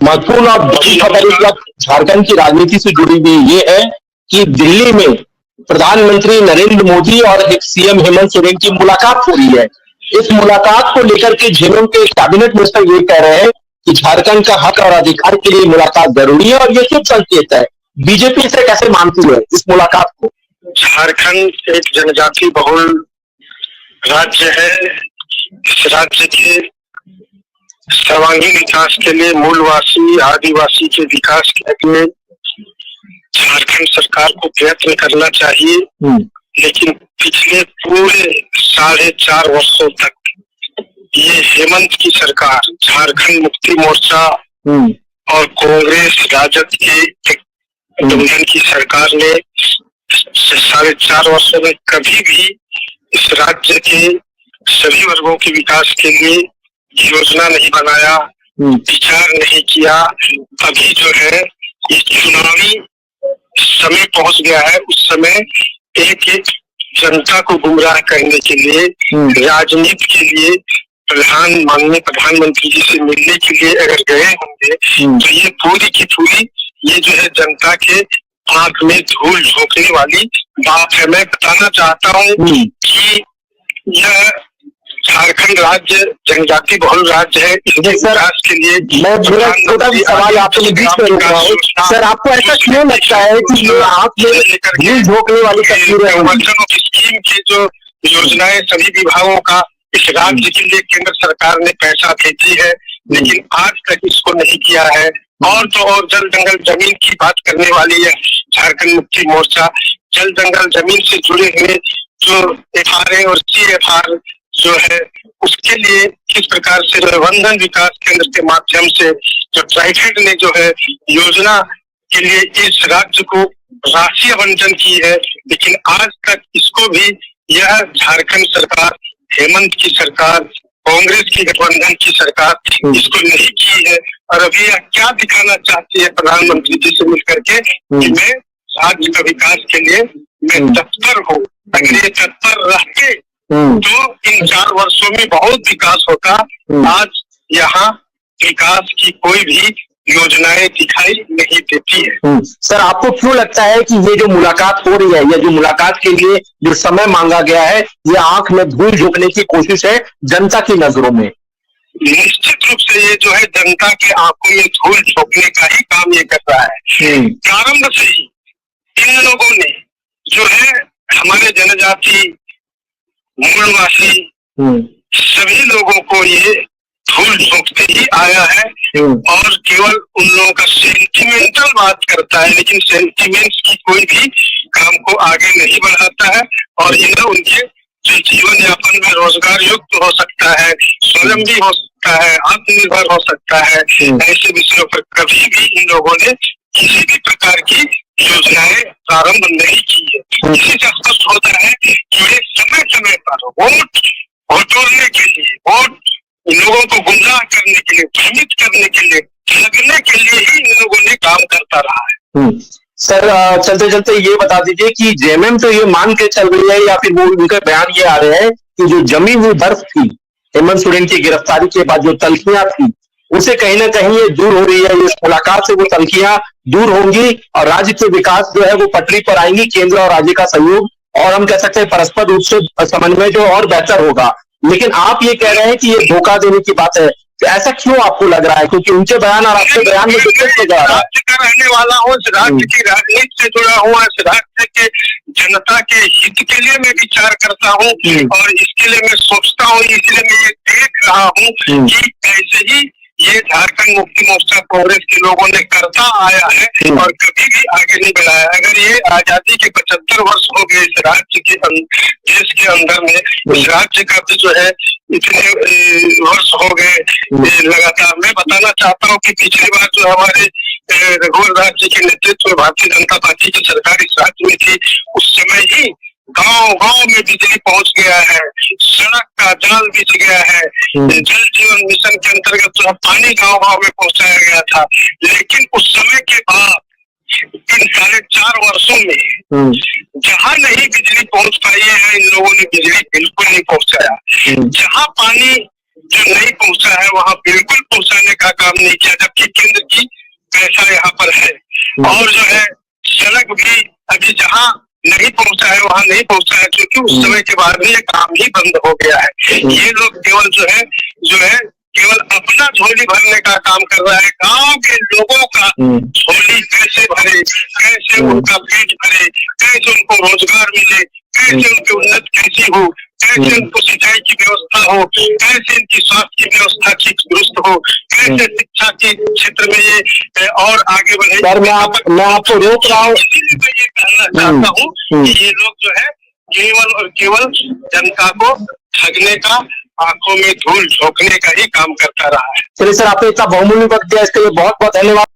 महत्वपूर्ण और बड़ी खबर इस वक्त झारखंड की राजनीति से जुड़ी हुई ये है कि दिल्ली में प्रधानमंत्री नरेंद्र मोदी और सीएम हेमंत सोरेन की मुलाकात हो रही है। इस मुलाकात को लेकर के जेएमएम के कैबिनेट मिनिस्टर ये कह रहे हैं कि झारखंड का हक और अधिकार के लिए मुलाकात जरूरी है और ये शुभ संकेत है। बीजेपी इसे कैसे मानती है इस मुलाकात को? झारखंड एक जनजाति बहुल राज्य है। इस राज्य के सर्वांगीण विकास के लिए, मूलवासी आदिवासी के विकास के लिए झारखंड सरकार को प्रयत्न करना चाहिए। लेकिन पिछले पूरे 4.5 वर्षों तक ये हेमंत की सरकार, झारखंड मुक्ति मोर्चा और कांग्रेस राजद के गठबंधन की सरकार ने 4.5 वर्षों में कभी भी इस राज्य के सभी वर्गों के विकास के लिए योजना नहीं बनाया, विचार नहीं किया। अभी जो है ये चुनावी समय पहुंच गया है, उस समय एक जनता को गुमराह करने के लिए, राजनीति के लिए माननीय प्रधानमंत्री जी से मिलने के लिए अगर गए होंगे तो ये पूरी की पूरी ये जो है जनता के आंख में धूल झोंकने वाली बात है। मैं बताना चाहता हूँ कि यह झारखंड राज्य जनजाति बहुल राज्य है। इसके विकास के लिए मैं छोटा सा सवाल आपके बीच में रोक रहा हूँ सर, आपको ऐसा क्यों लगता है कि ये आप धूल झोंकने वाली तस्वीरें स्कीम की जो योजनाएं सभी विभागों का इस राज्य के लिए केंद्र सरकार ने पैसा भेजी है, लेकिन आज तक इसको नहीं किया है। और तो और जल जंगल जमीन की बात करने वाली है झारखंड मुक्ति मोर्चा। जल जंगल जमीन से जुड़े हुए जो FRA और CFR जो है उसके लिए किस प्रकार से प्रबंधन विकास केंद्र के माध्यम से जो ट्राइफेड ने जो है योजना के लिए इस राज्य को राशि आवंटन की है, लेकिन आज तक इसको भी यह झारखंड सरकार, हेमंत की सरकार, कांग्रेस की गठबंधन की सरकार इसको नहीं की है। और अभी यह क्या दिखाना चाहती है प्रधानमंत्री जी से मिलकर के कि मैं राज्य का विकास के लिए मैं तत्पर हूँ। अगर ये तत्पर रहते तो इन 4 वर्षों में बहुत विकास होता। आज यहाँ विकास की कोई भी योजनाएं दिखाई नहीं देती है। सर, आपको क्यों लगता है कि ये जो मुलाकात हो रही है, ये जो मुलाकात के लिए जो समय मांगा गया है, ये आंख में धूल झोंकने की कोशिश है जनता की नजरों में? निश्चित रूप से ये जो है जनता के आंखों में धूल झोंकने का ही काम ये कर रहा है। प्रारंभ से ही इन लोगों ने जो है हमारे जनजाति मूलवासी सभी लोगों को ये धूल झोंकते ही आया है और केवल उन लोगों का सेंटिमेंटल बात करता है, लेकिन सेंटिमेंट्स की कोई भी काम को आगे नहीं बढ़ाता है। और इन्हें उनके जीवन यापन में रोजगार युक्त हो सकता है, स्वावलंबी हो सकता है, आत्मनिर्भर हो सकता है, ऐसे विषयों पर कभी भी इन लोगों ने किसी भी प्रकार की योजनाएं प्रारंभ नहीं की है। इसी से स्पष्ट होता है कि ये समय समय पर वोट बटोरने के लिए, वोट इन लोगों को गुमराह करने के लिए, भ्रमित करने के लिए, ठगने के लिए ही इन लोगों ने काम करता रहा है। सर, चलते चलते ये बता दीजिए कि जेएमएम तो ये मान के चल रही है या फिर वो उनके बयान ये आ रहे हैं कि जो जमी हुई बर्फ थी हेमंत सोरेन की गिरफ्तारी के बाद जो तल्खियां थी उसे कहीं ना कहीं ये दूर हो रही है। इस मुलाकात से वो तल्खियां दूर होंगी और राज्य के विकास जो है वो पटरी पर आएंगी। केंद्र और राज्य का सहयोग और हम कह सकते हैं परस्पर रूप से समन्वय जो और बेहतर होगा। लेकिन आप ये कह रहे हैं कि ये धोखा देने की बात है, तो ऐसा क्यों आपको लग रहा है? क्योंकि उनके बयान और आपके बयान में डिफरेंस नजर आ रहा है। राज्य का रहने वाला हूँ, इस राज्य की राजनीति से जुड़ा हुआ, इस राज्य के जनता के हित के लिए मैं विचार करता हूँ और इसके लिए मैं सोचता हूँ, इसलिए मैं ये देख रहा हूँ कि कैसे ही ये झारखंड मुक्ति मोर्चा कांग्रेस के लोगों ने करता आया है और कभी भी आगे नहीं बढ़ाया। अगर ये आजादी के 75 वर्ष हो गए इस राज्य के देश के अंदर में, इस राज्य का भी जो है इतने वर्ष हो गए लगातार। मैं बताना चाहता हूँ कि पिछली बार जो हमारे रघुवर राज्य के नेतृत्व में भारतीय जनता पार्टी की सरकार इस राज्य में थी, उस समय ही गांव गांव में बिजली पहुंच गया है, सड़क का जाल बिछ गया है, जल जीवन मिशन के अंतर्गत जो पानी गांव गांव में पहुंचाया गया था। लेकिन उस समय के बाद इन 4.5 वर्षों में जहां नहीं बिजली पहुंच पाई है, इन लोगों ने बिजली बिल्कुल नहीं पहुंचाया। जहां पानी जो नहीं पहुंचा है वहां बिल्कुल पहुंचाने का काम नहीं किया, जबकि केंद्र की पर है। और जो है सड़क भी अभी जहाँ नहीं पहुंचा है वहां नहीं पहुंचा है, क्योंकि उस समय के बाद में ये काम ही बंद हो गया है। ये लोग केवल जो है केवल अपना झोली भरने का काम कर रहा है। गांव के लोगों का झोली कैसे भरे, कैसे उनका पेट भरे, कैसे उनको रोजगार मिले, कैसे उनकी उन्नति कैसी हो, कैसे उनको सिंचाई की व्यवस्था हो, कैसे इनकी स्वास्थ्य की व्यवस्था की दुरुस्त हो, कैसे शिक्षा के क्षेत्र में ये और आगे बढ़े। सर मैं आपको रोक रहा हूँ, इसीलिए मैं ये कहना चाहता हूँ कि ये लोग जो है केवल और केवल जनता को ठगने का, आंखों में धूल झोंकने का ही काम करता रहा है। चलिए सर, आपने इतना बहुमूल्य वक्त दिया, इसके लिए बहुत बहुत धन्यवाद।